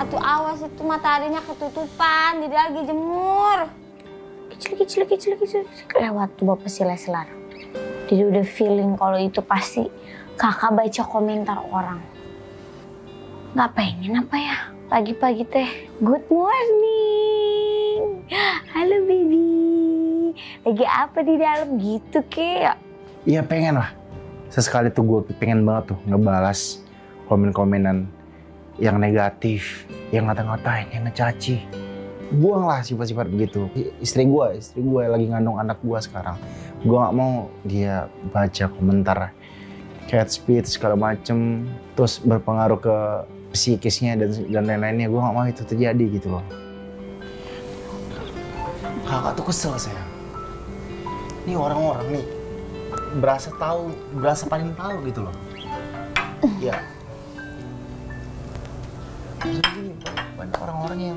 Atuh awas itu mataharinya ketutupan, Dede lagi jemur. Kecil. Lewat tuh Bapak si Leslar. Dede udah feeling kalau itu pasti kakak baca komentar orang. Gak pengen apa ya? Pagi-pagi teh, good morning. Halo baby. Lagi apa di dalam gitu kek? Iya pengen lah. Sesekali tuh gue pengen banget tuh ngebalas komen-komenan yang negatif, yang ngata-ngatain, yang ngecaci. Buanglah sifat-sifat begitu. Istri gue lagi ngandung anak gue sekarang. Gue nggak mau dia baca komentar hate speech segala macem, terus berpengaruh ke psikisnya dan lain-lainnya. Gue nggak mau itu terjadi gitu loh. Kakak tuh kesel saya. Ini orang-orang nih berasa paling tahu gitu loh. Ya. Begini, banyak orang-orang yang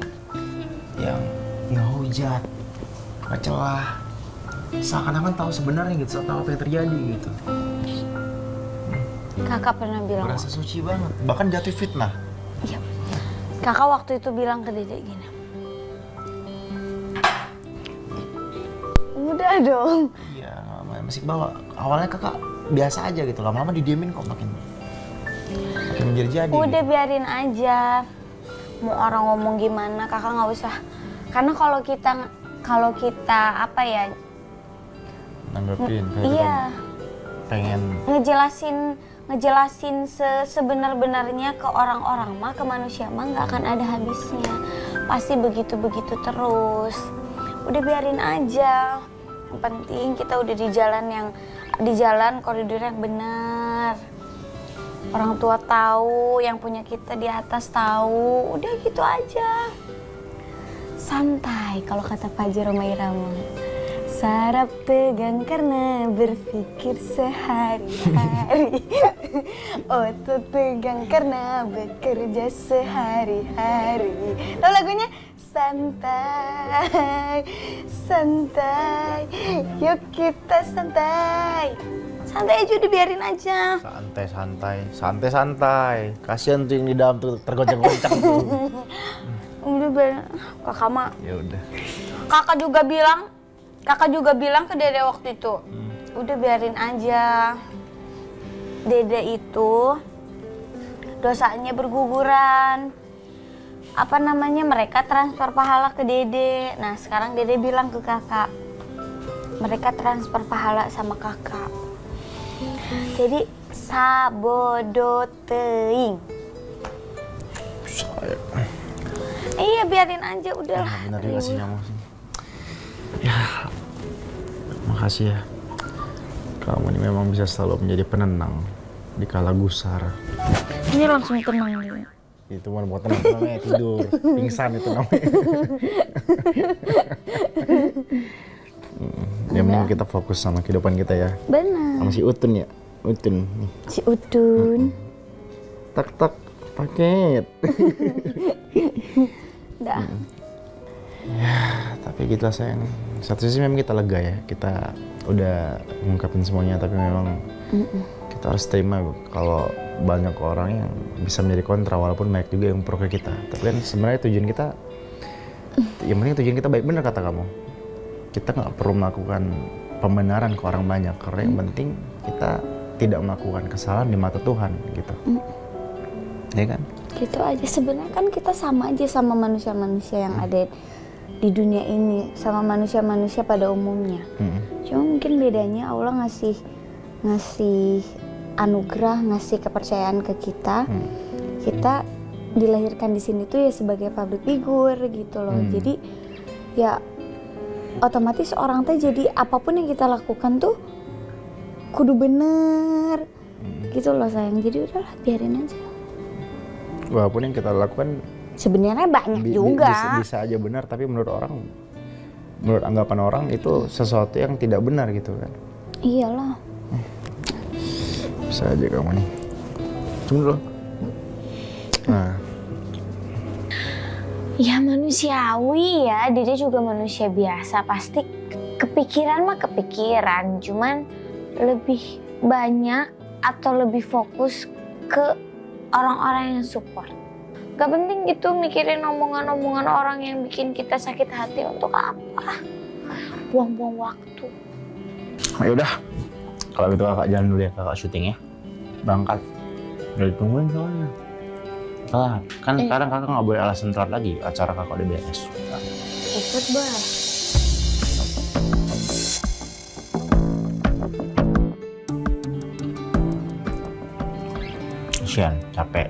ngehujat, ngecelah, seakan-akan tahu sebenarnya gitu, tahu apa yang terjadi gitu. Kakak pernah bilang. Berasa suci banget, bahkan jatuh fitnah. Iya. Kakak waktu itu bilang ke Dede gini. Udah dong. Iya, masih bawa. Awalnya kakak biasa aja gitu, lama-lama didiemin kok makin menjadi-jadi. Udah gitu. Biarin aja. Mau orang ngomong gimana, kakak nggak usah. Karena kalau kita apa ya? Nanggepin. Iya. Pengen ngejelasin sebenar-benarnya ke orang-orang mah, ke manusia mah nggak akan ada habisnya. Pasti begitu-begitu terus. Udah biarin aja. Yang penting kita udah di jalan koridor yang benar. Orang tua tahu, yang punya kita di atas tahu. Udah gitu aja. Santai kalau kata Fajar Roma Irama. Sarap tegang karena berpikir sehari-hari. Otot tegang karena bekerja sehari-hari. Tahu lagunya? Santai, santai, yuk kita santai. Santai aja, udah biarin aja. Santai. Kasihan tuh yang di dalam tuh tergoncang-goncang tuh. Udah biarin, kakak mah. Ya udah. Kakak juga bilang ke Dede waktu itu. Udah biarin aja. Dede itu dosanya berguguran. Apa namanya, mereka transfer pahala ke Dede. Nah sekarang Dede bilang ke kakak, mereka transfer pahala sama kakak. Jadi sabodo teuing. Iya biarin aja udahlah. Benar juga sih kamu. Ya, makasih ya. Kamu ini memang bisa selalu menjadi penenang di kala gusar. Ini langsung tenang dia. Itu mau tenang namanya tidur, pingsan itu namanya. Yang penting kita fokus sama kehidupan kita ya. Benar. Sama si Utun ya, Utun. Si Utun. Tak paket. Dah. Ya, tapi gitu lah sayang. Satu sisi memang kita lega ya, kita udah mengungkapin semuanya, tapi memang kita harus terima kalau banyak orang yang bisa menjadi kontra, walaupun banyak juga yang pro ke kita. Tapi kan sebenarnya tujuan kita, yang penting tujuan kita baik, benar kata kamu. Kita nggak perlu melakukan pembenaran ke orang banyak, karena yang penting kita tidak melakukan kesalahan di mata Tuhan gitu. Ya kan? Gitu aja. Sebenarnya kan kita sama aja sama manusia-manusia yang ada di dunia ini, sama manusia-manusia pada umumnya. Cuma mungkin bedanya Allah ngasih anugerah, ngasih kepercayaan ke kita. Kita dilahirkan di sini tuh ya sebagai public figure gitu loh. Jadi ya otomatis orang teh jadi apapun yang kita lakukan tuh kudu bener gitu loh sayang. Jadi udahlah biarin aja. Walaupun yang kita lakukan sebenarnya banyak juga. Bisa aja benar, tapi menurut anggapan orang itu sesuatu yang tidak benar gitu kan. Iyalah. Bisa aja kamu nih. Cuma dulu. Nah. Ya manusiawi ya, Dede juga manusia biasa. Pasti kepikiran mah kepikiran, cuman lebih banyak atau lebih fokus ke orang-orang yang support. Gak penting gitu mikirin omongan-omongan orang yang bikin kita sakit hati untuk apa? Buang-buang waktu. Ya udah, kalau gitu kakak jalan dulu ya, kakak syuting ya. Berangkat. Udah ditungguin soalnya. Kan sekarang kakak nggak boleh alasan telat lagi, acara kakak udah beres. Ikut boleh. Kasian, capek.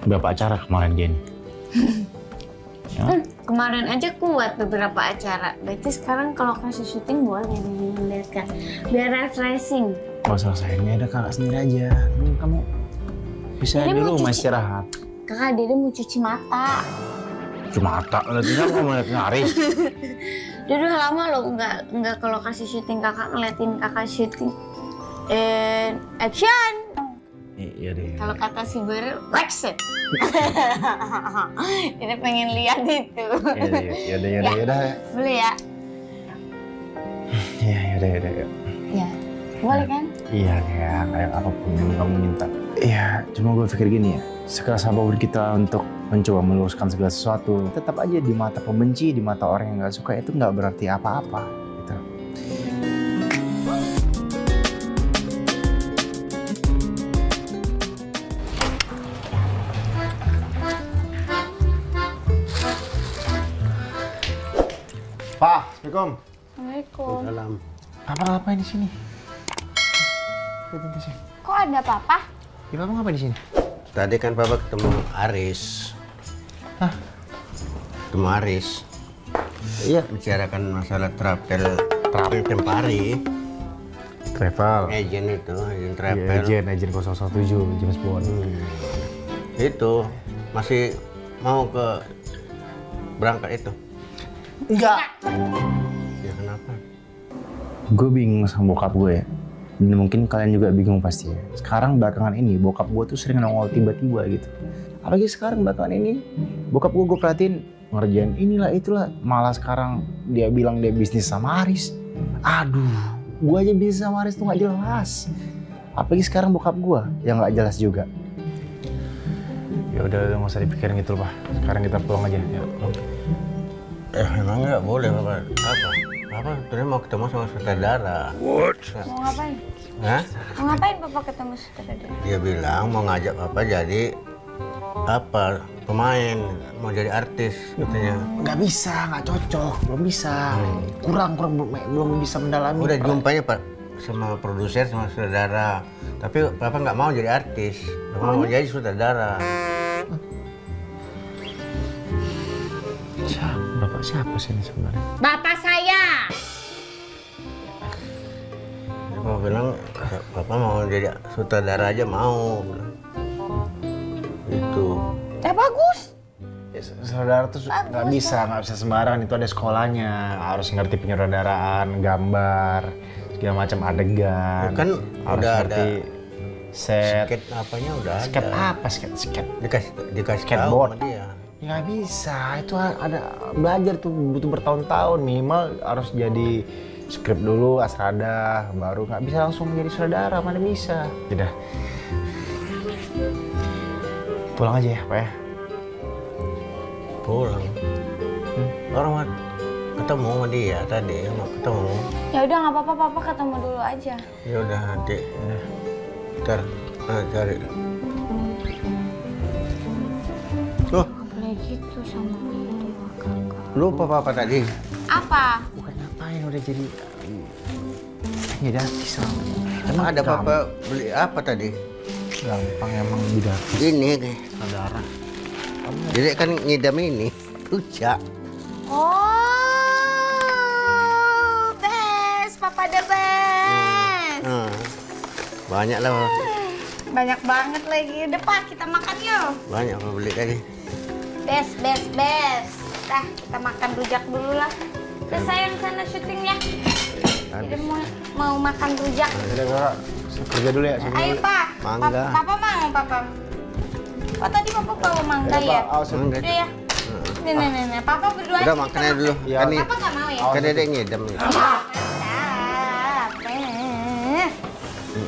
Berapa acara kemarin dia nih? Ya? Kemarin aja kuat beberapa acara. Berarti sekarang kalau kasih syuting boleh lihat kan. Biar refreshing. Gak usah selesainya, ada kakak sendiri aja. Kamu bisa Dede dulu mau mau cuci- istirahat. Kakak Dede mau cuci mata. Cuma mata, liatin kamu mau liatin Aris. Dia udah lama loh nggak ke lokasi syuting, kakak ngeliatin kakak syuting. Action! Iya deh. Kalau kata si Beril, action! Ini pengen lihat itu. Yaudah. Boleh ya? Iya, yaudah. Ya, boleh kan? Iya, kayak apapun yang kamu minta. Iya, cuma gue pikir gini ya. Sekeras apapun kita untuk mencoba meluruskan segala sesuatu, tetap aja di mata pembenci, di mata orang yang nggak suka itu nggak berarti apa-apa. Gitu. Pak, Assalamualaikum. Assalamualaikum. Salam. Papa ngapain di sini? Kok ada papa? Ya, Papa ngapain di sini? Tadi kan Papa ketemu Aris. Hah? Ketemu Aris. Iya. Bicarakan masalah travel Tempari. Travel. Agent itu, agent Iya, travel. agent 017, James Bond. Itu masih mau ke berangkat itu. Enggak. Ya kenapa? Gue bingung sama bokap gue ya. Dan mungkin kalian juga bingung pasti ya. Sekarang belakangan ini bokap gue tuh sering nongol tiba-tiba gitu. Apalagi sekarang belakangan ini bokap gue perhatiin ngerjain inilah itulah. Malah sekarang dia bilang dia bisnis sama Aris. Aduh, gue aja bisnis sama Aris tuh gak jelas. Apalagi sekarang bokap gue yang gak jelas juga. Ya udah nggak usah dipikirin gitu loh, Pak. Sekarang kita pulang aja. Yuk. Emang nggak boleh Papa. Apa? Papa sebenarnya mau ketemu sama sutradara. Mau ngapain? Hah? Mau ngapain papa ketemu sutradara? Dia bilang mau ngajak Papa jadi apa? Pemain, mau jadi artis katanya. Nggak bisa, nggak cocok, belum bisa. Kurang belum bisa mendalami. Udah jumpanya Pak sama produser sama sutradara. Tapi Papa nggak mau jadi artis. Papa mau jadi sutradara. Bapak siapa sih ini sebenarnya? Bapak saya! Papa bilang Papa mau jadi sutradara aja mau. Itu. Ya bagus! Ya, saudara tuh nggak bisa sembarangan, itu ada sekolahnya. Harus ngerti penyutradaraan, gambar, segala macam adegan. Ya kan harus udah ngerti set. Sket apanya udah Sket ada. apa? Sket. Dikasih Skateboard. tahu sama dia. Ya nggak bisa, itu ada belajar tuh butuh bertahun-tahun, minimal harus jadi skrip dulu, asrada, baru nggak bisa langsung menjadi sutradara, mana bisa. Tidak. Pulang aja ya, Pak ya. Pulang. Orang mau ketemu sama dia tadi, mau ketemu. Ya udah nggak apa-apa, papa ketemu dulu aja. Ya udah nanti. Ntar cari. Loh, Boleh gitu sama orang tua kakak. lupa Papa tadi. Apa? Bukan ngapain, udah jadi didaktis sama. Emang ada Papa beli apa tadi? Gampang emang didaktis. Ini nih. Saudara. Jadi kan ngidam ini. Rujak. Oh, best, papa the best. Banyak lah. Banyak banget lagi. Udah Pak, kita makan yuk. Banyak Papa beli tadi. Best. Dah, kita makan rujak dulu lah. Udah sayang sana syutingnya. Jadi mau makan rujak. Udah Kak, kerja dulu ya. Ayo Pak. Mangga. Papa mau, Papa. Oh tadi Papa bawa mangga ya? Mangga. Udah ya. Nih. Papa berdua Udah aja makannya kita dulu. Iya. Kan nih. Papa nggak mau ya? Kan Dedek ngidam nih.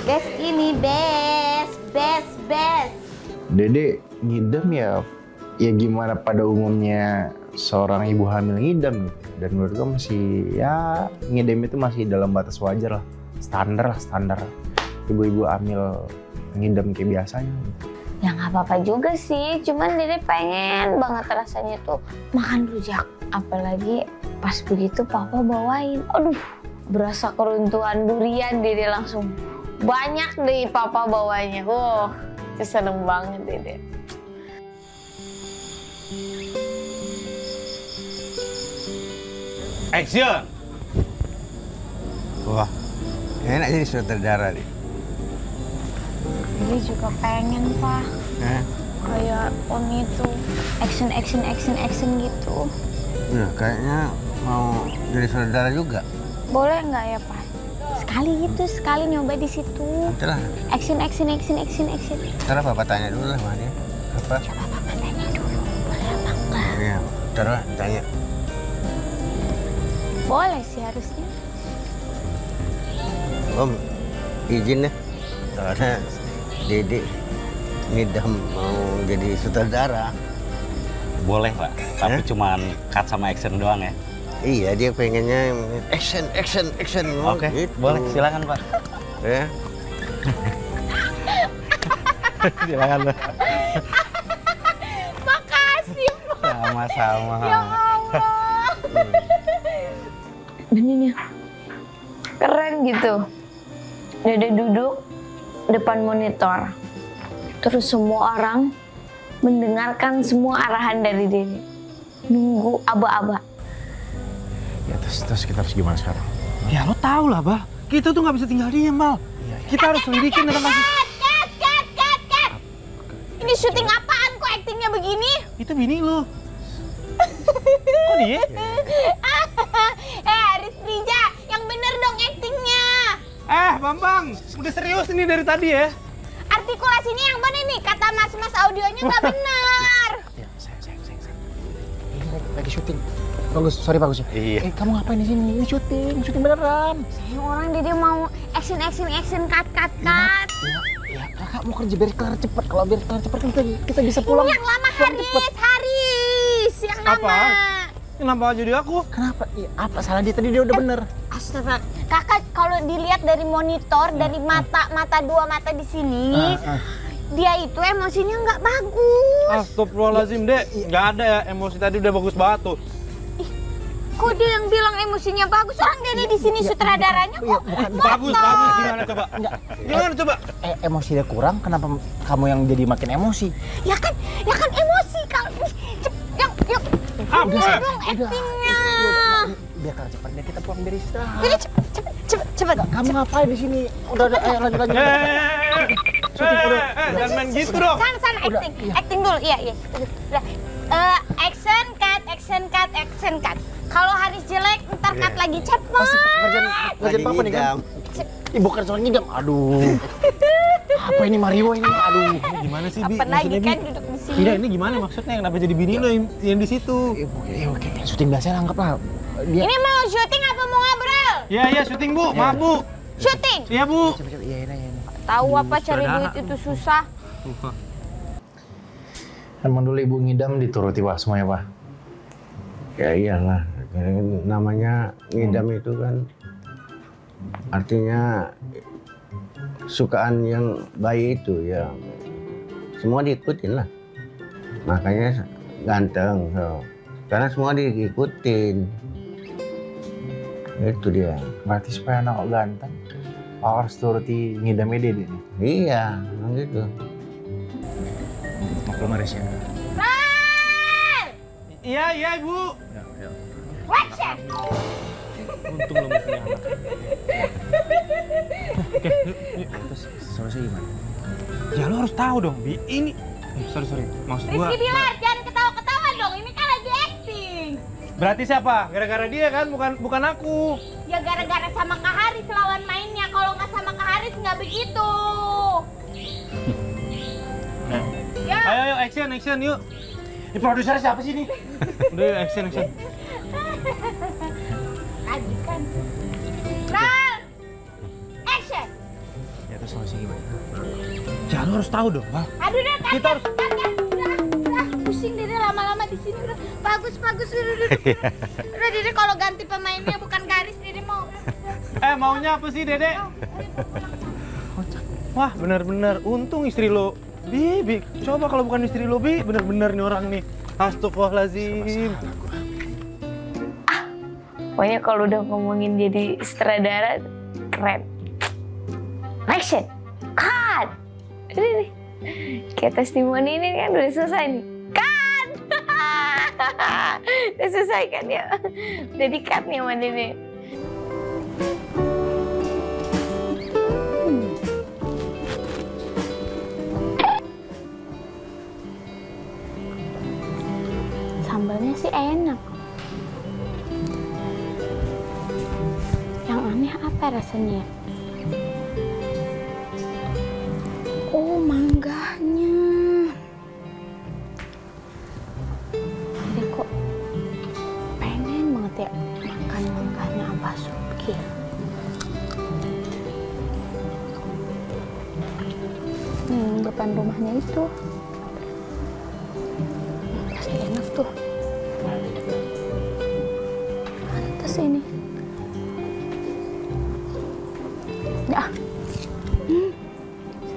Best ini best. Dede ngidam ya ya gimana pada umumnya seorang ibu hamil ngidam gitu. Dan menurut gue masih ya ngidam itu masih dalam batas wajar lah, standar ibu-ibu hamil ngidam kayak biasanya. Ya nggak apa-apa juga sih, cuman Dede pengen banget rasanya tuh makan rujak. Apalagi pas begitu papa bawain, aduh berasa keruntuhan durian Dede langsung. Banyak deh papa bawanya, itu seneng banget Dede. Action! Wah, enak jadi sutradara nih. Dede juga pengen Pak, kayak Om itu action gitu. Nah, kayaknya mau jadi sutradara juga. Boleh nggak ya Pak? Sekali nyoba di situ. Nanti lah. Action. Ntar Papa tanya dulu lah sama dia. Apa? Coba Papa tanya dulu, boleh apa enggak? Iya, ntar lah tanya. Boleh sih harusnya. Om, izin ya. Soalnya Dede ngidam mau jadi sutradara. Boleh Pak, tapi cuman cut sama action doang ya. Iya, dia pengennya action. Oke, gitu. boleh, silakan Pak. Ya. Silakan Pak. Makasih Pak. Sama-sama. Ya Allah. Dan ini keren gitu. Dede duduk depan monitor. Terus semua orang mendengarkan semua arahan dari Dede. Nunggu aba-aba. Ya terus kita harus gimana sekarang? Ya lo tau lah, Bah. Kita tuh nggak bisa tinggal diem, Mal. Kita harus selidikin tentang kasus. Cut. Ini syuting apaan kok aktingnya begini? Itu bini lo. Kok dia? Haris Rija, yang bener dong aktingnya. Bambang, udah serius ini dari tadi ya. Artikulasinya yang mana nih? Kata mas audionya nggak benar. Ya, sayang. Ini lagi syuting. Sorry bagus ya. Iya. Kamu ngapain di sini? Ini syuting beneran. Saya orang dia mau action, cut. Ya, kakak mau kerja biar kelar cepet. Kalau biar kelar cepet kita bisa pulang. Ini yang lama Haris, yang lama. Kenapa jadi aku? Kenapa? Ya, apa salah dia tadi? Dia udah bener. Astaga, kakak kalau dilihat dari monitor, dari dua mata di sini, dia itu emosinya nggak bagus. Astagfirullahaladzim, Dek. Nggak ada ya, emosi tadi udah bagus banget tuh. Kok dia yang bilang emosinya bagus? Orang dia di sini sutradaranya kok Bagus. Gimana coba? Gimana coba? Emosi dia kurang, kenapa kamu yang jadi makin emosi? Ya kan emosi kalau yuk. Udah dong aktingnya. Biar kelar cepet, biar kita pulang dari istirahat. Jadi cepet. Kamu ngapain di sini? Udah, lanjut. Jangan main gitu dong. Sana acting dulu. Iya. Action cut. Kalau Haris jelek, ntar cut lagi cepet. Kerjaan papa nih kan? Ibu kan soal ngidam. Aduh. Apa ini Mario ini? Aduh. Gimana sih, Bi? Kapan lagi kan duduk di sini? Tidak, ini gimana maksudnya? Kenapa jadi bini lo yang di situ? Oke. Syuting biasa anggap lah. Ini mau syuting apa mau ngobrol? Iya, syuting Bu. Maaf Bu. Syuting? Iya Bu. Iya. Tahu apa cari duit itu susah? Emang dulu ibu ngidam dituruti Pak semuanya Pak? Ya iyalah. Namanya ngidam itu kan artinya sukaan yang bayi itu ya semua diikutin lah. Makanya ganteng. Karena semua diikutin. Itu dia. Berarti supaya anak ganteng, Pak harus turuti ngidamnya dia nih. Iya, gitu. Mau ke Malaysia. Iya Ibu. Action! Untung lo punya anak. Oke, yuk. Terus solusinya gimana? Ya lo harus tahu dong, Bi. Ini sorry. Maksud gua. Rizky Bilar, jangan ketawa-ketawa dong. Ini kan lagi acting. Berarti siapa? Gara-gara dia kan, bukan aku. Ya gara-gara sama Kak Haris lawan mainnya. Kalau nggak sama Kak Haris nggak begitu. Ya. Ayo action yuk. Ini produser siapa sih ini? Udah yuk, action. Lagi kan. Roll. Action. Ya terus solusinya gimana? Ya lo harus tahu dong, Pak. Aduh, Kita harus. Udah, pusing. pusing Dede lama-lama di sini udah bagus udah Dede kalau ganti pemainnya bukan Garis Dede mau. Maunya apa sih Dede? Wah bener-bener untung istri lo. Bi, coba kalau bukan istri lo Bi, bener-bener nih orang nih. Astagfirullahaladzim. Pokoknya kalau udah ngomongin jadi sutradara keren. Action, cut. Ini kayak testimoni ini kan udah selesai nih. Cut. Udah selesai kan ya. Udah di cut nih sama Dede. Sambalnya sih enak. Yang aneh apa rasanya? Oh, mangganya. Jadi kok pengen banget ya makan mangganya Abah Subki. Depan rumahnya itu. Pasti enak tuh. Pantes ini. Ya.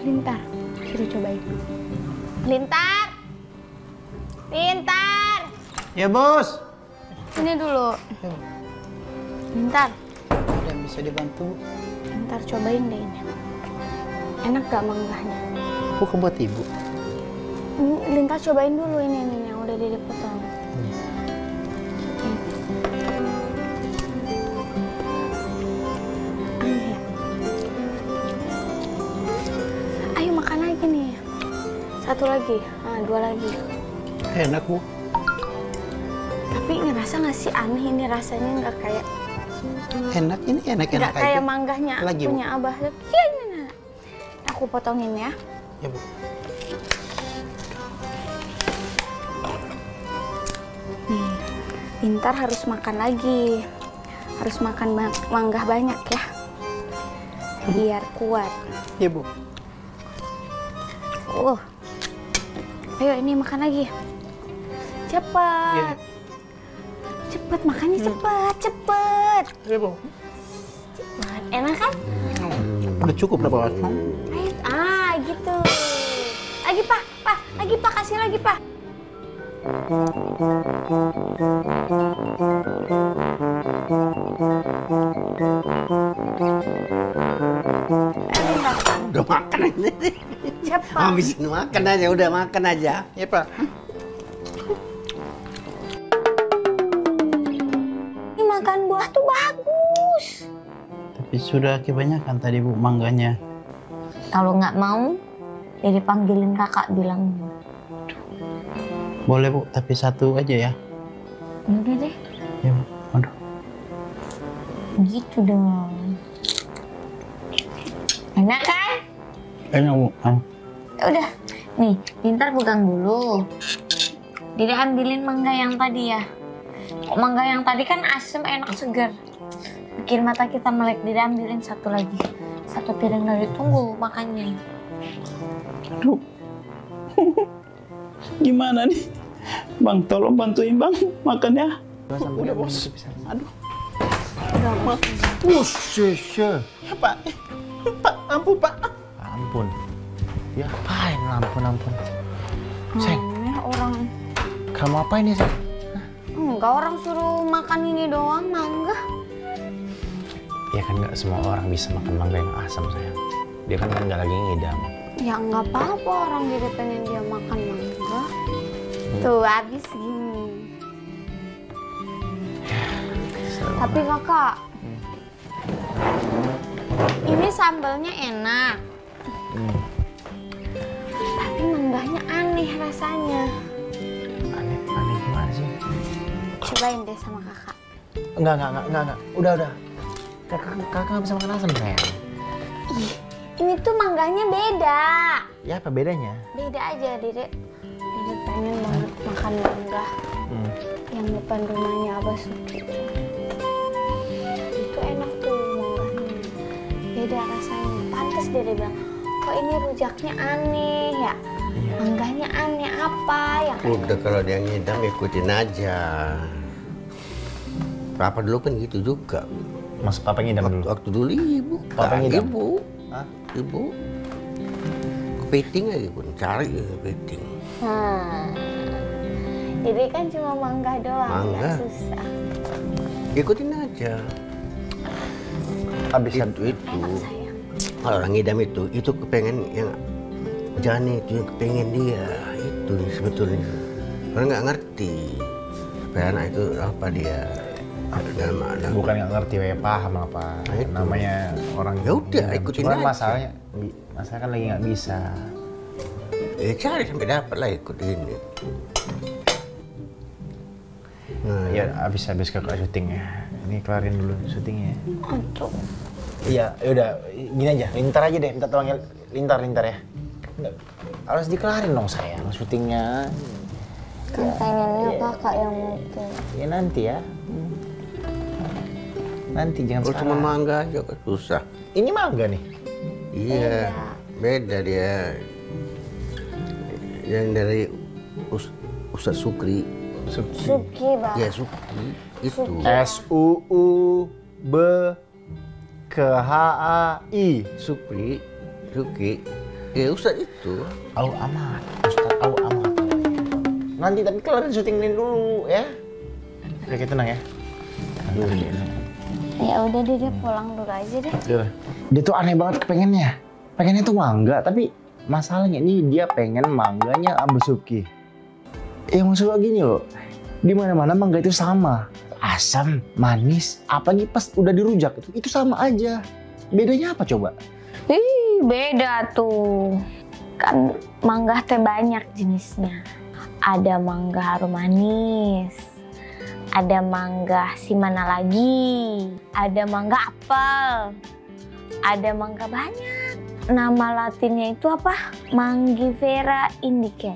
Lintar, suruh cobain. Lintar. Ya bos. Ini dulu. Lintar. Yang bisa dibantu. Lintar cobain deh ini. Enak gak manggahnya? Bukan buat ibu. Lintar cobain dulu ini yang udah Dede potong. Aneh ya? Ayo makan lagi nih. Satu lagi, dua lagi. Enak bu. Tapi ngerasa nggak sih aneh ini rasanya nggak kayak Enak ini enak nggak kayak aja. manggahnya Lagi, Bu. punya Abah. Iya ini. Aku potongin ya. Ya bu. Nih, Pintar harus makan lagi. Harus makan manggah banyak ya. Biar kuat. Ya bu. Ayo ini makan lagi. Cepet. Iya. Cepet makannya cepet. Ya bu. Cepet. Enak kan? Udah cukup berapa waktu? Ayo, gitu. Lagi Pak, lagi Pak, kasih lagi Pak. Udah makan aja. Cepet. Habisin makan aja, udah makan aja. Ya pak. Ini makan buah tuh bagus. Tapi sudah kebanyakan tadi bu mangganya. Kalau nggak mau, ya dipanggilin kakak bilang. Boleh bu, tapi satu aja ya. Udah deh, Ya bu. Aduh. gitu dong. Enak kan? Enak bu. Udah, nih, Pintar pegang dulu. Dede ambilin mangga yang tadi ya. Kok mangga yang tadi kan asem, enak, segar. Bikin mata kita melek. Dede ambilin satu lagi. Satu piring lagi, tunggu makannya. Aduh. Gimana nih? Bang, tolong bantuin bang makan ya. Udah bos. Aduh. Udah, Mas. Buset. Ya pak. Pak, ampun pak. Ampun. Ya apain ampun. Sen, Orang kamu apain nih Sen? enggak, orang suruh makan ini doang, mangga. Ya kan nggak semua orang bisa makan mangga yang asam sayang. Dia kan nggak lagi ngidam. Ya nggak apa-apa, orang Dede pengen dia makan mangga. Tuh, habis gini. Tapi kakak, ini sambalnya enak. Tapi mangganya aneh rasanya. Aneh gimana sih? Cobain deh sama kakak. Enggak. Udah. Kakak nggak bisa makan asam sayang. Ih, ini tuh mangganya beda. Ya apa bedanya? Beda aja, Dede pengen banget makan mangga yang depan rumahnya Abah Suki. Itu enak tuh mangganya. Beda rasanya. Pantes Dede bilang, kok ini rujaknya aneh ya? Mangganya aneh apa yang Udah kalau dia ngidam ikutin aja. Papa dulu kan gitu juga. Mas papa ngidam dulu. Waktu dulu ibu. Papa ngidam? Ibu. Hah? Ibu. Kepiting aja pun cari kepiting. Jadi kan cuma mangga doang, Mangga. nggak susah. Ikutin aja. Habis Itu. Sayang. Kalau orang ngidam itu kepengen yang jani itu yang kepengen dia itu sebetulnya. Orang nggak ngerti supaya anak itu apa dia. bukan nggak ngerti, paham apa itu. namanya orang. Ya udah, ngidam. ikutin Cuman aja. masalah kan lagi nggak bisa. Ya cari sampai dapat lah ikut ini. Nah, Ya habis ke syuting ya. Ini kelarin dulu syutingnya. Aduh. Iya, yaudah gini aja, lintar aja deh, minta tolong lintar ya. Nggak, harus dikelarin dong sayang syutingnya. Kan pengennya kakak yang muter. Ya nanti ya. Nanti jangan kalau cuma sekarang. mangga aja kan susah. Ini mangga nih. Iya, beda dia. Yang dari Ustadz Sukri. Suki, Bang. Ya Sukri itu. SUUBKHAI. Sukri, ya Ustadz itu. Au amat, Ustaz Au amat. Nanti tapi kelarin syutingin dulu ya. Oke, tenang ya. Aduh, Ya udah deh, dia pulang dulu aja deh. dia tuh aneh banget kepengennya. Pengennya tuh mangga, tapi masalahnya ini dia pengen mangganya Abasuki. Maksud gua gini loh, di mana-mana mangga itu sama, asam, manis, apalagi pas udah dirujak itu sama aja. Bedanya apa coba? Ih, beda tuh. Kan mangga teh banyak jenisnya. Ada mangga harum manis, ada mangga si mana lagi, ada mangga apel, ada mangga banyak. Nama latinnya itu apa? Mangifera indica.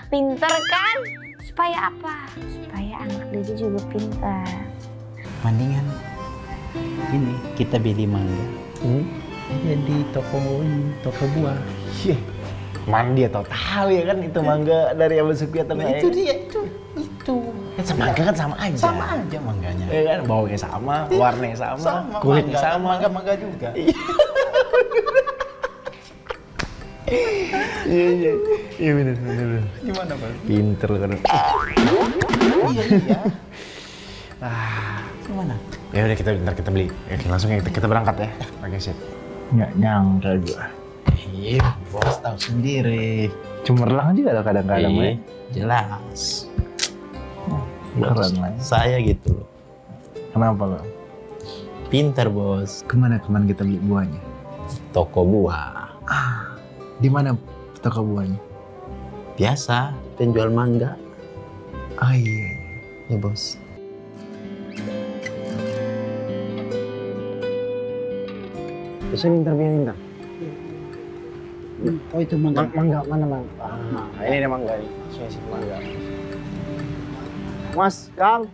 Pinter kan? Supaya apa? Supaya anak dia juga pinter. Mendingan ini kita beli mangga. Jadi toko buah. Mandi atau tahu ya kan itu mangga dari Abasuki atau enggak? Itu dia itu. Kan mangga kan sama aja. Sama aja mangganya. Ya kan baunya sama, warnanya sama, kulitnya sama. Mangga juga. Iya benar. Gimana, Bang? Pinter kan. Iya. Gimana? Ya udah kita beli. Ya, langsung kita berangkat ya. Oke sip. Nggak nyangka gua. Iya, bos tahu sendiri. Cemerlang juga loh kadang-kadang ya. Jelas. Keren lah. Saya gitu loh. Kenapa lo? Pintar, bos. Kemana kita beli buahnya? Toko buah. Di mana toko buahnya? Biasa, penjual mangga. Ah iya. Ya, bos. Bisa minta. Oh, itu mangga. Mangga mana mangga? Ini ada mangga nih. Saya mangga. Mas, Kang.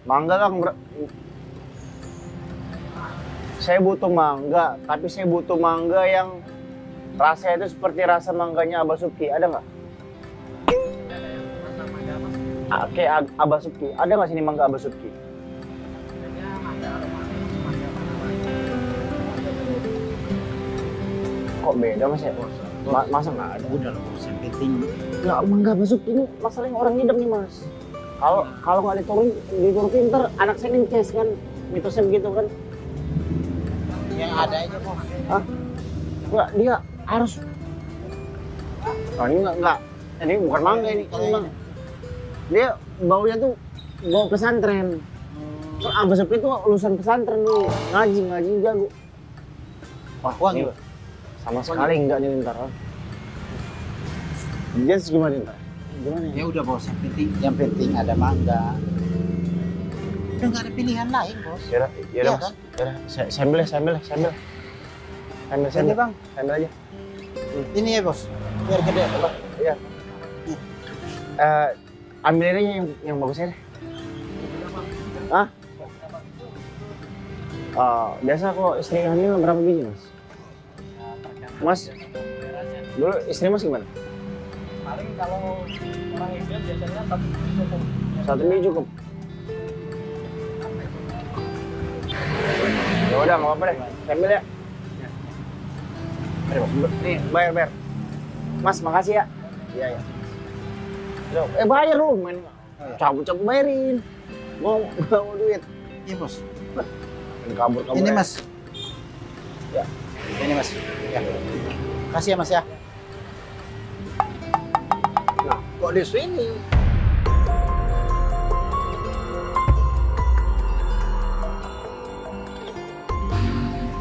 Mangga Kang. Saya butuh mangga, tapi saya butuh mangga yang rasanya itu seperti rasa mangganya Abasuki. Ada nggak? Oke, Abasuki. Ada nggak sini mangga Abasuki? Kok beda mas ya? Masa nggak ada? Udah loh, bos. Yang penting Nggak, mangga Abasuki ini masalahnya orang ngidam nih mas. Kalau nggak diturutin ntar anak saya ngeces kan, mitosnya begitu kan? yang ada aja, bos. Hah? Nggak, dia harus. Oh ini nggak. Ini bukan mangga ini, ini mangga. Dia baunya tuh bau pesantren. Terus Abasuki itu lulusan pesantren dulu, ngaji jago. Wah, Wangi, ini sama sekali enggak nih ntar. Dia gimana ntar? Gimana ya? Ya udah, bos. Yang penting ada mangga. Udah nggak ada pilihan lain, bos. Yaudah, Iya Mas. kan? Yaudah, sambil Ini, Bang. Sambil aja. Ini ya, bos. Biar gede, Bang. Iya. Ambil ini yang bagusnya deh. Hah? Biasa kok istri hamil berapa biji, Mas? Mas, Dulu istri Mas gimana? Paling kalau orang ideal biasanya 1 minggu cukup. 1 minggu cukup. Ya udah, nggak apa-apa deh. Ambil ya. Nih, bayar. Mas, makasih ya. Iya, ya. Bayar lu, main cabut-cabut bayarin. Mau duit. Iya bos. Kabur. Ini mas. Ya, ini Mas. Ya. Kasih ya Mas ya. Nah, kok di sini?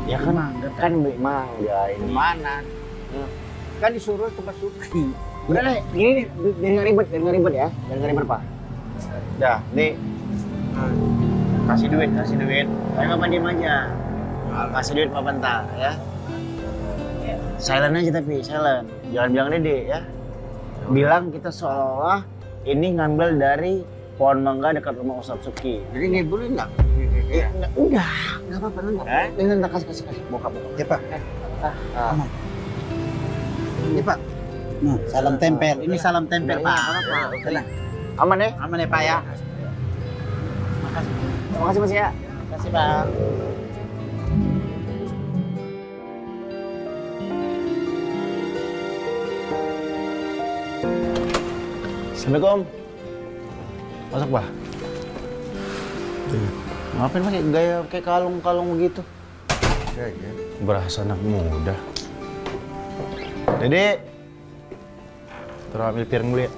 Ya kan mangga ini. Mana? Kan disuruh tempat Suki. Udah deh, gini nih, biar nggak ribet ya. Biar nggak ribet Pak. Dah, nih. Kasih duit. Tapi Bapak diem aja. Kasih duit Pak bentar ya. Silent aja tapi, silent. Jangan bilang Dede ya. Bilang kita seolah-olah ini ngambil dari pohon mangga dekat rumah Ustadz Suki. Jadi ngibulin nggak? Nggak apa-apa. Ini ntar kasih. Bokap. Ya pak. Aman. Ini pak. Nah, salam tempel. Ini salam tempel, Pak. Oke lah. Aman ya? Aman ya, Pak ya. Terima kasih Mas ya. Terima kasih, Pak. Assalamualaikum. Masuk, Pak. Ngapain pakai gaya kayak kalung-kalung begitu? Ya. Berasa anak muda. Dede, terus ambil piring dulu ya.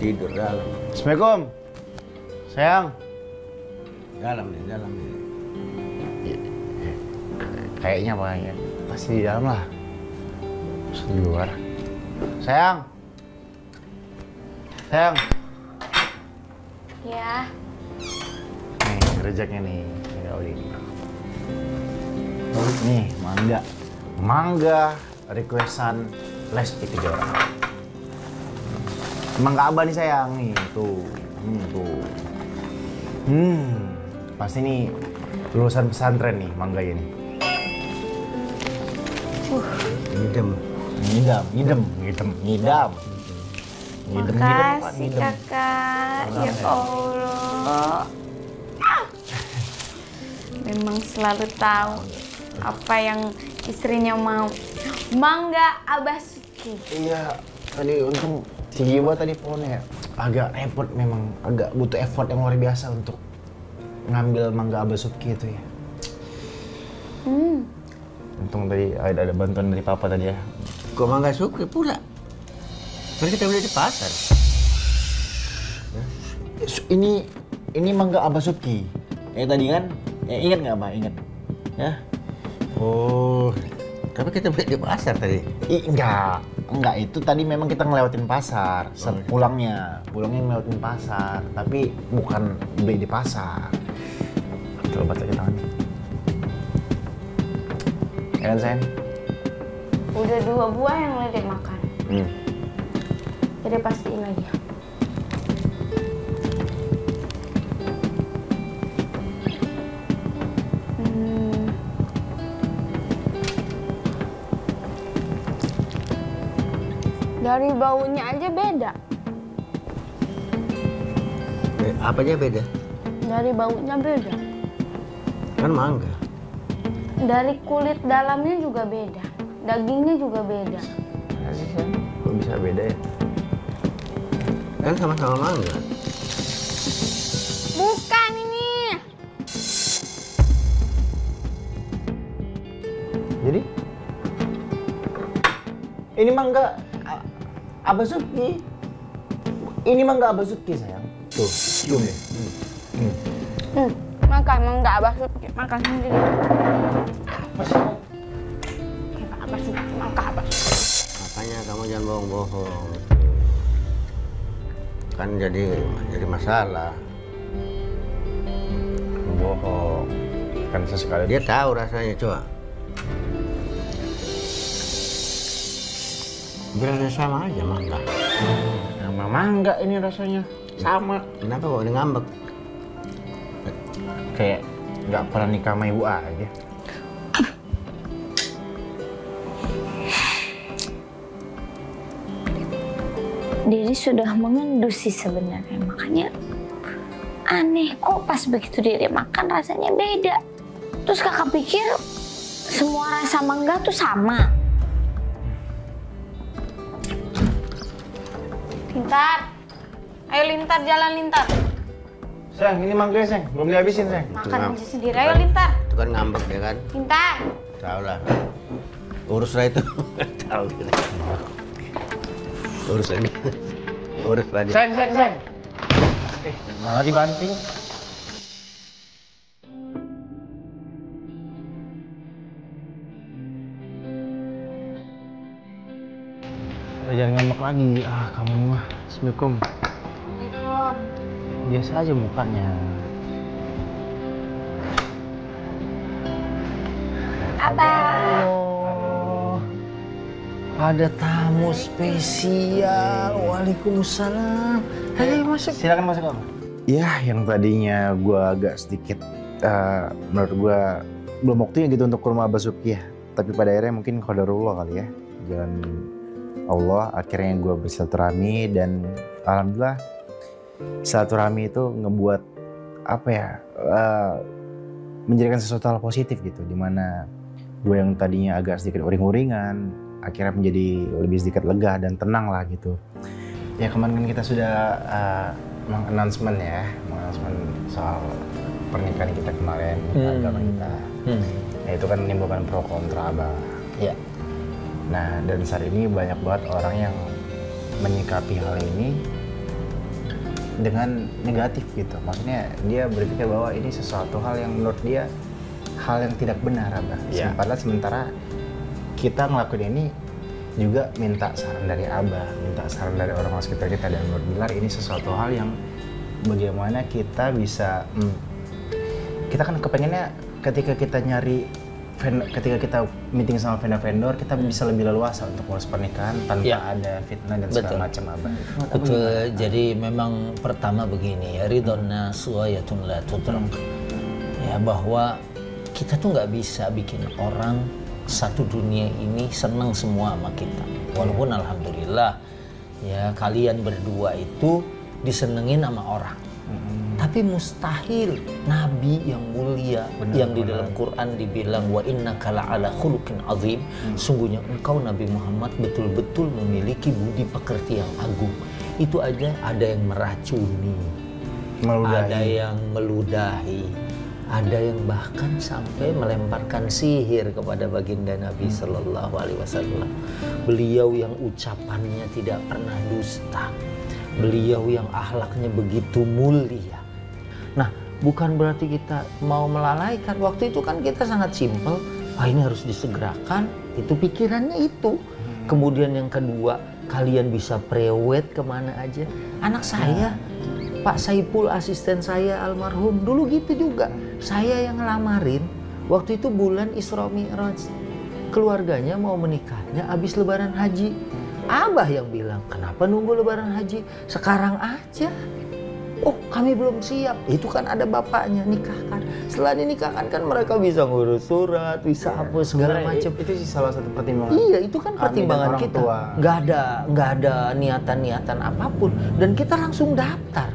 Tidur dalam. Assalamualaikum. Sayang. Dalam. Kayaknya Pak, ya. Pasti di dalam lah. Terus di luar. Sayang. Ya. Nih, rejaknya nih. Ini Oli. Nih, mangga requestan Lesti Kejora. Mangga abah nih sayang nih, tuh. Pasti nih lulusan pesantren nih mangga ini. Ngidam. Makasih kakak. Ya Allah. Memang selalu tahu apa yang istrinya mau. Mangga Abah Suki. Iya, tadi untung si Giba tadi pohonnya agak repot memang, agak butuh effort yang luar biasa untuk ngambil mangga Abah Suki itu ya. Untung tadi ada bantuan dari Papa tadi ya. Kok mangga Suki pula? Kan kita beli di pasar. Ini mangga Abah Suki. Tadi kan, ingat nggak Abah? Ingat? Ya? Oh, tapi kita beli di pasar tadi. Enggak, itu tadi memang kita ngelewatin pasar. Pulangnya ngelewatin pasar, tapi bukan beli di pasar. Coba baca tangannya. Ya kan, sayang? Udah 2 buah yang Dede makan. Jadi pastiin lagi. Dari baunya aja beda. Apanya beda? Dari baunya beda. Kan mangga. Dari kulit dalamnya juga beda. Dagingnya juga beda. Kok bisa beda ya? Kan sama-sama mangga. Bukan ini. Jadi? Ini mangga Abah Suki. Ini mangga Abah Suki, sayang. Tuh, cium deh. Makan mangga Abah Suki. Makan sendiri. Abah Suki, mangga Abah Suki. Makanya kamu jangan bohong-bohong. Kan jadi masalah. Bohong. Kan sesekali Dia tahu rasanya, coba. Berasa sama aja mangga. sama mangga ini rasanya. Sama. Kenapa kok ini ngambek? Kayak nggak pernah nikah sama ibu aja. Diri sudah mengendus sih sebenarnya, makanya aneh kok pas begitu Diri makan rasanya beda. Terus kakak pikir semua rasa mangga tuh sama. Lintar, ayo Lintar, jalan Lintar. Sayang, ini mangga Sayang, belum dihabisin Sayang. Makan aja sendiri, ayo Lintar. Itu kan ngambek ya kan? Lintar. Tahu lah. Urus lah itu. Tahu gitu. Urus lagi. Urus lagi. Sayang. Malah dibanting. Jangan ngambek lagi. Kamu mah. Assalamualaikum. Biasa aja mukanya. Abah. Ada tamu spesial. Waalaikumsalam. Ayo masuk. Silakan masuk Abah. Ya, yang tadinya gua agak sedikit menurut gua belum waktunya gitu untuk ke rumah Abah Subki ya. Tapi pada akhirnya mungkin qadarullah kali ya. Jalan Allah akhirnya gua bersilaturahmi dan alhamdulillah silaturahmi itu ngebuat apa ya? Menjadikan sesuatu hal positif gitu, dimana gue yang tadinya agak sedikit uring-uringan akhirnya menjadi lebih sedikit lega dan tenang lah gitu. Ya kemarin kan kita sudah meng-announcement soal pernikahan kita kemarin, agama kita. Ya itu kan menimbulkan pro kontra Abah. Ya. Nah dan saat ini banyak banget orang yang menyikapi hal ini dengan negatif gitu. Maksudnya dia berpikir bahwa ini sesuatu hal yang menurut dia hal yang tidak benar Abah. Ya. Sementara kita ngelakuin ini juga minta saran dari Abah, minta saran dari orang-orang sekitar kita, dan menurut Bilar ini sesuatu hal yang bagaimana kita bisa kita kan kepengennya ketika kita kita meeting sama vendor-vendor, kita bisa lebih leluasa untuk ngurus pernikahan tanpa ada fitnah dan segala macam Abah. Betul. Jadi memang pertama begini ya, ridhonna suwayatun la tudrak. Ya bahwa kita tuh nggak bisa bikin orang satu dunia ini seneng semua sama kita. Walaupun alhamdulillah ya kalian berdua itu disenengin sama orang. Tapi mustahil Nabi yang mulia yang di dalam Quran dibilang wa innaka la'ala khuluqin azim, sungguhnya engkau Nabi Muhammad betul-betul memiliki budi pekerti yang agung. Itu aja ada yang meracuni, ada yang meludahi, ada yang bahkan sampai melemparkan sihir kepada baginda Nabi Sallallahu Alaihi Wasallam. Beliau yang ucapannya tidak pernah dusta, beliau yang akhlaknya begitu mulia. Nah, bukan berarti kita mau melalaikan. Waktu itu kan kita sangat simpel. Ini harus disegerakan. Itu pikirannya itu. Kemudian yang kedua, kalian bisa prewed kemana aja. Anak saya, Pak Saipul asisten saya almarhum, dulu gitu juga. Saya yang ngelamarin. Waktu itu bulan Isra Mi'raj. Keluarganya mau menikahnya habis lebaran haji. Abah yang bilang, kenapa nunggu lebaran haji? Sekarang aja. Oh, kami belum siap. Itu kan ada bapaknya, nikahkan. Setelah dinikahkan kan mereka bisa ngurus surat, bisa apa segala macam. Itu sih salah satu pertimbangan. Iya, itu kan pertimbangan kita. Nggak ada niatan-niatan apapun. Dan kita langsung daftar.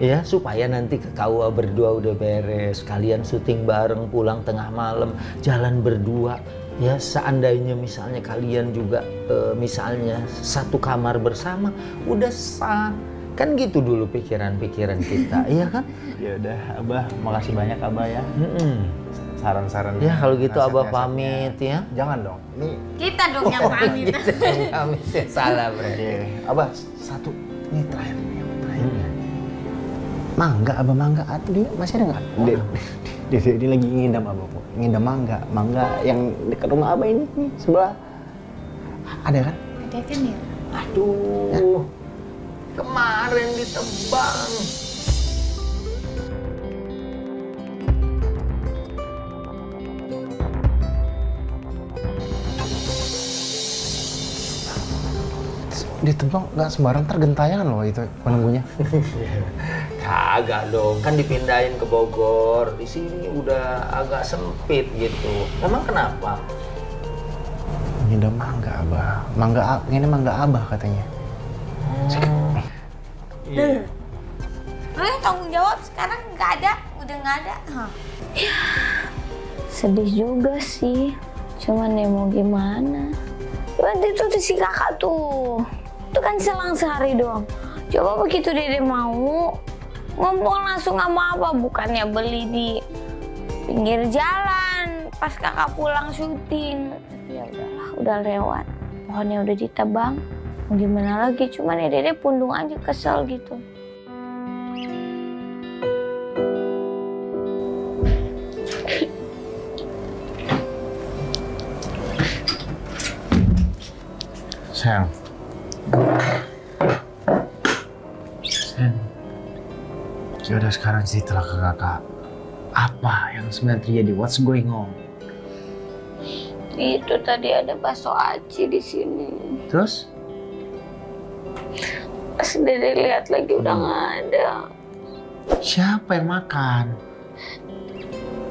Ya, supaya nanti ke KUA berdua udah beres. Kalian syuting bareng, pulang tengah malam, jalan berdua. Ya, seandainya misalnya kalian juga misalnya satu kamar bersama, udah sah. Kan gitu dulu pikiran-pikiran kita, iya kan? Ya udah, Abah, makasih banyak Abah ya. Saran-saran. Ya kalau gitu Abah pamit ya. Jangan dong, ini Kita dong yang pamit. Pamit ya, salah berarti. Abah, satu, ini terakhir. Mangga, Abah mangga. Dia masih ada nggak? Dia lagi ngidam Abah kok. Ngidam mangga yang dekat rumah Abah ini sebelah. Ada kan? Ada kan ya? Aduh. Kemarin ditebang. Ditebang nggak sembarang, tergentayangan loh itu penunggunya. Kagak dong, kan dipindahin ke Bogor. Di sini udah agak sempit gitu. Emang kenapa? Ini udah mangga abah. Ini mangga abah katanya. Iya. Lo yang tanggung jawab sekarang nggak ada, udah nggak ada. Ya, sedih juga sih. Cuman ya mau gimana? Berarti itu tuh si kakak tuh. Itu kan selang sehari doang. Coba begitu Dede mau ngomong langsung sama apa, bukannya beli di pinggir jalan pas kakak pulang syuting. Ya udahlah, udah lewat. Pohonnya udah ditebang. Mau gimana lagi? Cuman ya Dede pundung aja, kesel gitu. Sayang. Ya udah sekarang ceritalah ke kakak. Apa yang sebenarnya terjadi? What's going on? Itu tadi ada bakso aci di sini. Terus? Pas Dede lihat lagi udah nggak ada. Siapa yang makan?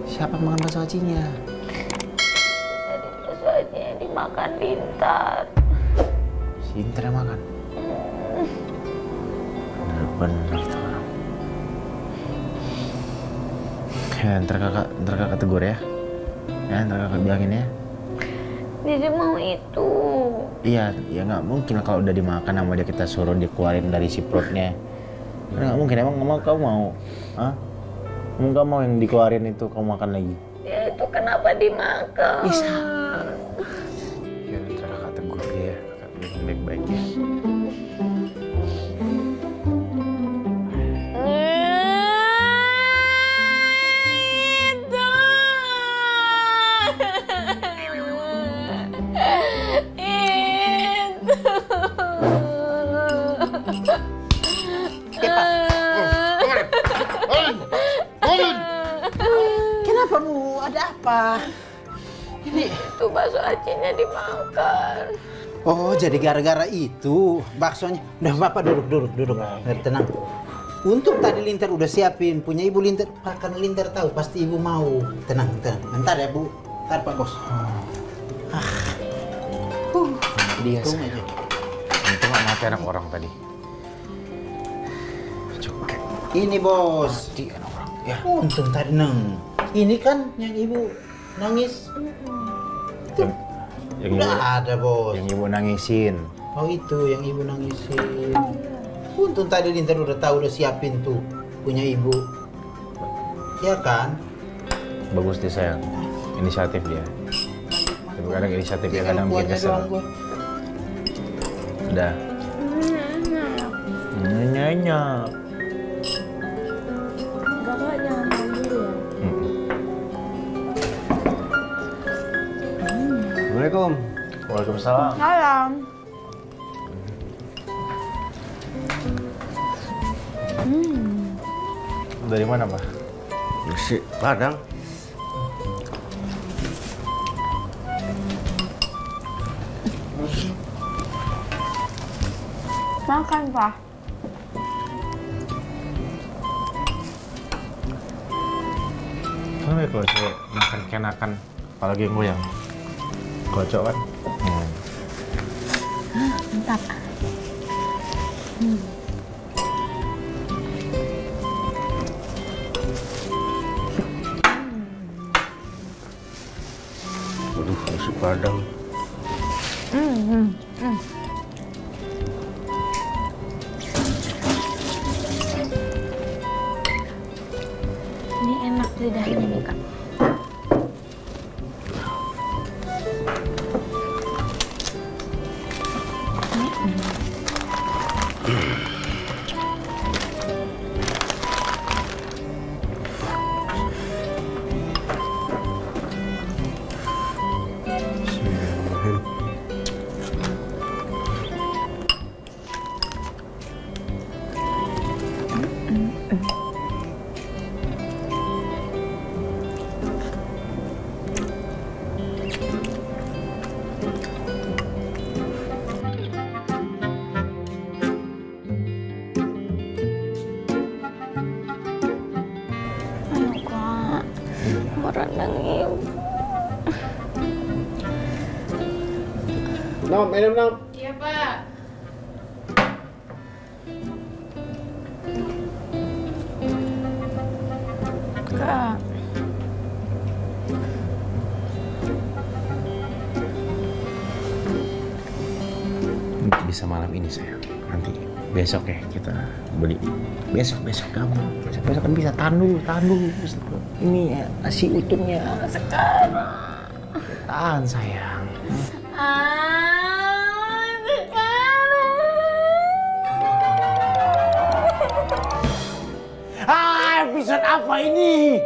Siapa yang makan bakso acinya? Tadi bakso acinya dimakan Lintar. Si Inter yang makan? Bener-bener itu orang. Ya, ntar kakak tegur ya. Ya, ntar kakak bilangin ya. Dede mau itu. Iya, ya nggak mungkin kalau udah dimakan sama dia kita suruh dikeluarin dari si perutnya. Nggak mungkin, emang kamu mau? Hah? Emang kamu mau yang dikeluarin itu kamu makan lagi? Ya itu kenapa dimakan? Bisa. Ya, ntar kakak tegur dia, kakak bilang baik-baik ya. Kenapa Bu? Ada apa? Ini Tuh bakso acinya dimakan. oh, jadi gara-gara itu baksonya. Udah Bapak duduk. Tenang. Untuk tadi Lintar udah siapin punya Ibu Lintar, karena Lintar tahu pasti Ibu mau. Tenang. Bentar ya Bu. Bentar Pak Bos. Dia Tunggu aja. Untung nggak mati anak orang tadi. Coba. Ini Bos. Mati anak orang. Ya. Untung tadi neng. Ini kan yang Ibu nangis. Yang Udah ibu, ada Bos. yang ibu nangisin. Oh itu yang Ibu nangisin. Untung tadi Lintar udah tahu udah siapin tuh punya Ibu. Ya kan? Bagus deh sayang. Inisiatif dia. Tapi kadang inisiatif dia kadang bikin kesel. Udah. Nyanyi. Kakak jangan main dulu ya. Assalamualaikum. Waalaikumsalam. Salam. Dari mana, Pak? Nasi Padang. Makan, Pak. Kenapa kalau saya makan kenakan apalagi yang goyang? Kocok kan? Mantap. Waduh, nasi Padang. Ini enak lidahnya nih, Kak. rendang ibu. Nom, minum nom. Iya, Pak. Kak. Bisa malam ini sayang. Nanti besok ya kita beli. Besok kamu. Besok kan bisa tahan dulu. Ini ya, nasi utuhnya sekarang. Tahan sayang. Episode apa ini?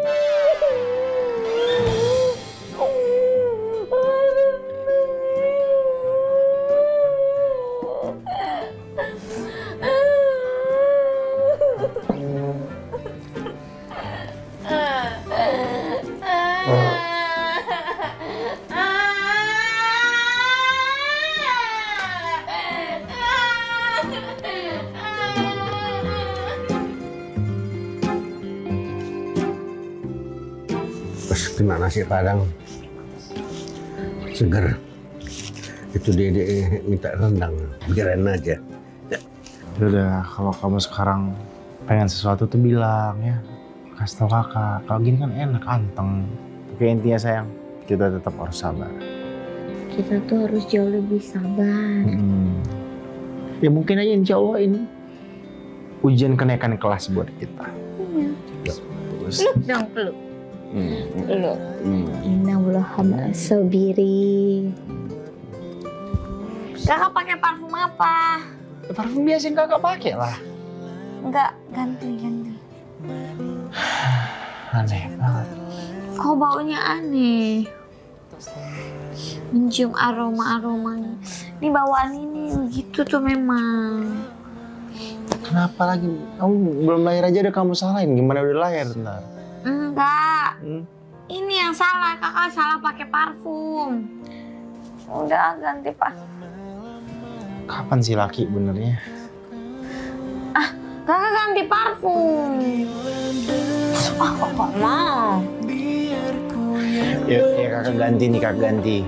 Terus kena nasi padang seger. Itu dia minta rendang, biarin aja. Udah, kalau kamu sekarang pengen sesuatu tuh bilang ya. Kasih tau kakak. Kalau gini kan enak, anteng. Oke, intinya sayang, kita tetap harus sabar. Kita tuh harus jauh lebih sabar. Ya mungkin aja insya Allah ini ujian kenaikan kelas buat kita. Peluk dong, peluk. Peluk. Inna Allah sobiri. Kakak pakai parfum apa? Parfum biasa yang kakak pakai lah. Enggak, ganti. Aneh banget. Kok baunya aneh? Mencium aroma-aromanya. Ini bawaan ini gitu tuh memang. Kenapa lagi? Kamu belum lahir aja udah kamu salahin. Gimana udah lahir ntar? Enggak. Ini yang salah, kakak salah pakai parfum. Udah ganti Pak. Kapan sih laki benernya? Kakak ganti parfum. Kok mau? Ya kakak ganti nih, kakak ganti.